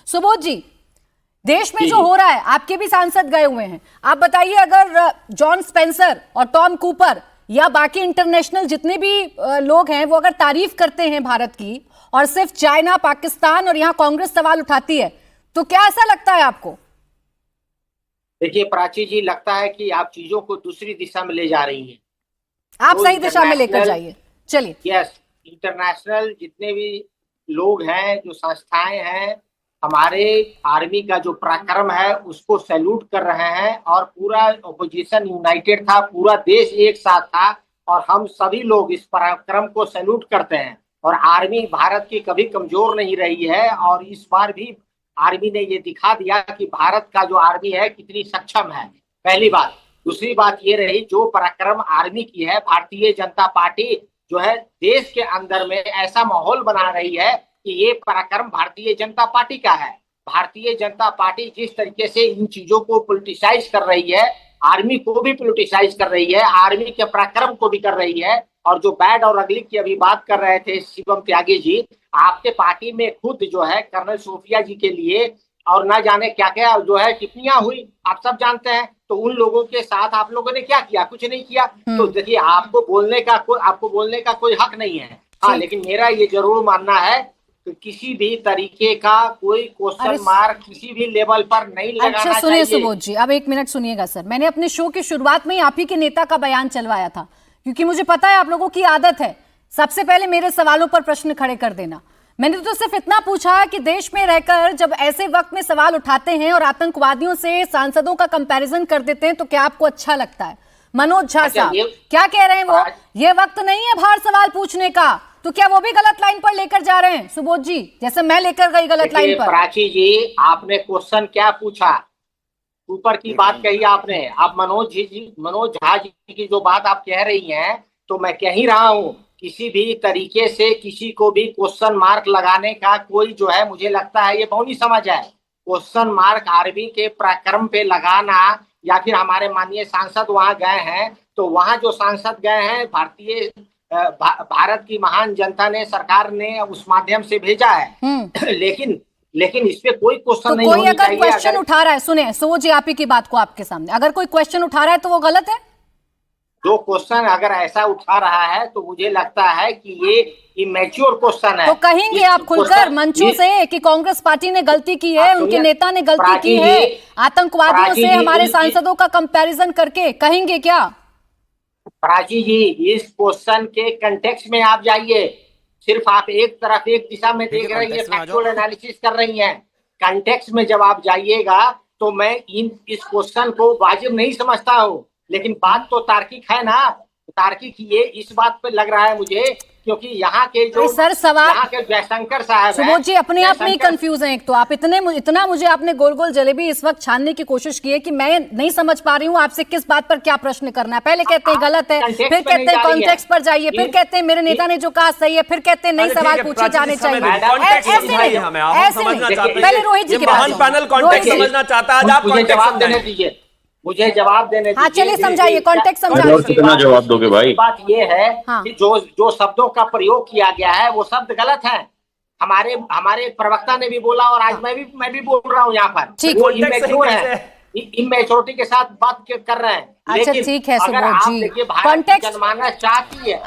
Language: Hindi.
सुबोध जी, देश में जो हो रहा है, आपके भी सांसद गए हुए हैं, आप बताइए, अगर जॉन स्पेंसर और टॉम कूपर या बाकी इंटरनेशनल जितने भी लोग हैं वो अगर तारीफ करते हैं भारत की, और सिर्फ चाइना, पाकिस्तान और यहाँ कांग्रेस सवाल उठाती है, तो क्या ऐसा लगता है आपको? देखिए प्राची जी, लगता है कि आप चीजों को दूसरी दिशा में ले जा रही हैं। आप सही दिशा में लेकर जाइए। चलिए। यस, इंटरनेशनल जितने भी लोग हैं, जो संस्थाएं हैं, हमारे आर्मी का जो पराक्रम है उसको सैल्यूट कर रहे हैं, और पूरा ओपोजिशन यूनाइटेड था, पूरा देश एक साथ था, और हम सभी लोग इस पराक्रम को सैल्यूट करते हैं। और आर्मी भारत की कभी कमजोर नहीं रही है, और इस बार भी आर्मी ने ये दिखा दिया कि भारत का जो आर्मी है कितनी सक्षम है, पहली बात। दूसरी बात ये रही, जो पराक्रम आर्मी की है, भारतीय जनता पार्टी जो है देश के अंदर में ऐसा माहौल बना रही है कि ये पराक्रम भारतीय जनता पार्टी का है। भारतीय जनता पार्टी जिस तरीके से इन चीजों को पॉलिटिसाइज कर रही है, आर्मी को भी पॉलिटिसाइज कर रही है, आर्मी के पराक्रम को भी कर रही है। और जो बैड और अगली की अभी बात कर रहे थे शिवम त्यागी जी, आपके पार्टी में खुद जो है कर्नल सोफिया जी के लिए और ना जाने क्या क्या जो है टिप्पणियां हुई, आप सब जानते हैं। तो उन लोगों के साथ आप लोगों ने क्या किया? कुछ नहीं किया। तो देखिए, आपको बोलने का कोई हक नहीं है। हाँ, लेकिन मेरा ये जरूर मानना है कि किसी भी तरीके का कोई क्वेश्चन मार्क किसी भी लेवल पर नहीं लगाना चाहिए। अच्छा सुनिए सुबोध जी, अब एक मिनट सुनिएगा सर। मैंने अपने शो की शुरुआत में ही आप ही के नेता का बयान चलवाया था, क्योंकि मुझे पता है आप लोगों की आदत है सबसे पहले मेरे सवालों पर प्रश्न खड़े कर देना। मैंने तो सिर्फ इतना पूछा कि देश में रहकर जब ऐसे वक्त में सवाल उठाते हैं और आतंकवादियों से सांसदों का कंपैरिजन कर देते हैं, तो क्या आपको अच्छा लगता है? मनोज झा साहब क्या कह रहे हैं वो, ये वक्त नहीं है बाहर सवाल पूछने का, तो क्या वो भी गलत लाइन पर लेकर जा रहे हैं सुबोध जी, जैसे मैं लेकर गई गलत लाइन पर? प्राची जी, आपने क्वेश्चन क्या पूछा? ऊपर की बात कही आपने। आप मनोज झा जी की जो बात आप कह रही हैं, तो मैं कह ही रहा हूँ, किसी भी तरीके से किसी को भी क्वेश्चन मार्क लगाने का कोई जो है, मुझे लगता है ये बहुनी समझ है। क्वेश्चन मार्क आर्मी के पराक्रम पे लगाना, या फिर हमारे माननीय सांसद वहां गए हैं, तो वहां जो सांसद गए हैं भारत की महान जनता ने, सरकार ने उस माध्यम से भेजा है। लेकिन इस पे कोई क्वेश्चन नहीं होना चाहिए। कोई अगर क्वेश्चन उठा रहा है, सुने सुबोध जी आप ही की बात को आपके सामने, अगर कोई क्वेश्चन उठा रहा है तो वो गलत है? जो क्वेश्चन अगर ऐसा उठा रहा है तो मुझे लगता है कि ये इमेच्योर क्वेश्चन है। तो कहेंगे आप खुलकर मंचों से कि कांग्रेस पार्टी ने गलती की है, उनके नेता ने गलती की है, आतंकवादियों से हमारे सांसदों का कंपैरिजन करके, कहेंगे क्या? प्राची जी, इस क्वेश्चन के कंटेक्स्ट में आप जाइए। सिर्फ आप एक तरफ एक दिशा में देख रही है, फैक्चुअल एनालिसिस कर रही हैं। कंटेक्स्ट में जब आप जाइएगा तो मैं इस क्वेश्चन को वाजिब नहीं समझता हूँ, लेकिन बात तो तार्किक है ना। तार्किक ये इस बात पे लग रहा है मुझे, क्योंकि यहाँ के जो सर सवाल, यहाँ के जयशंकर साहब सुबोध जी अपने आप में ही कंफ्यूज हैं। एक तो आप इतना मुझे आपने गोल गोल जलेबी इस वक्त छानने की कोशिश की है कि मैं नहीं समझ पा रही हूँ आपसे किस बात पर क्या प्रश्न करना है। पहले कहते हैं गलत है, फिर कहते हैं कॉन्टेक्स्ट पर जाइए, फिर कहते हैं मेरे नेता ने जो कहा सही है, फिर कहते हैं नई सवाल पूछे जाने चाहिए। ऐसे नहीं। पहले रोहित जी की बात, मुझे जवाब देने दीजिए। हाँ चलिए समझाइए, कॉन्टेक्स्ट समझाइए। कितना जवाब दोगे भाई? बात ये है कि जो शब्दों का प्रयोग किया गया है वो शब्द गलत है। हमारे प्रवक्ता ने भी बोला, और आज मैं भी बोल रहा हूँ यहाँ पर, वो इमेच्योर है, इमेच्योरिटी के साथ बात कर रहे हैं। अच्छा ठीक है सुबोध जी, भारत जनमानस चाहती है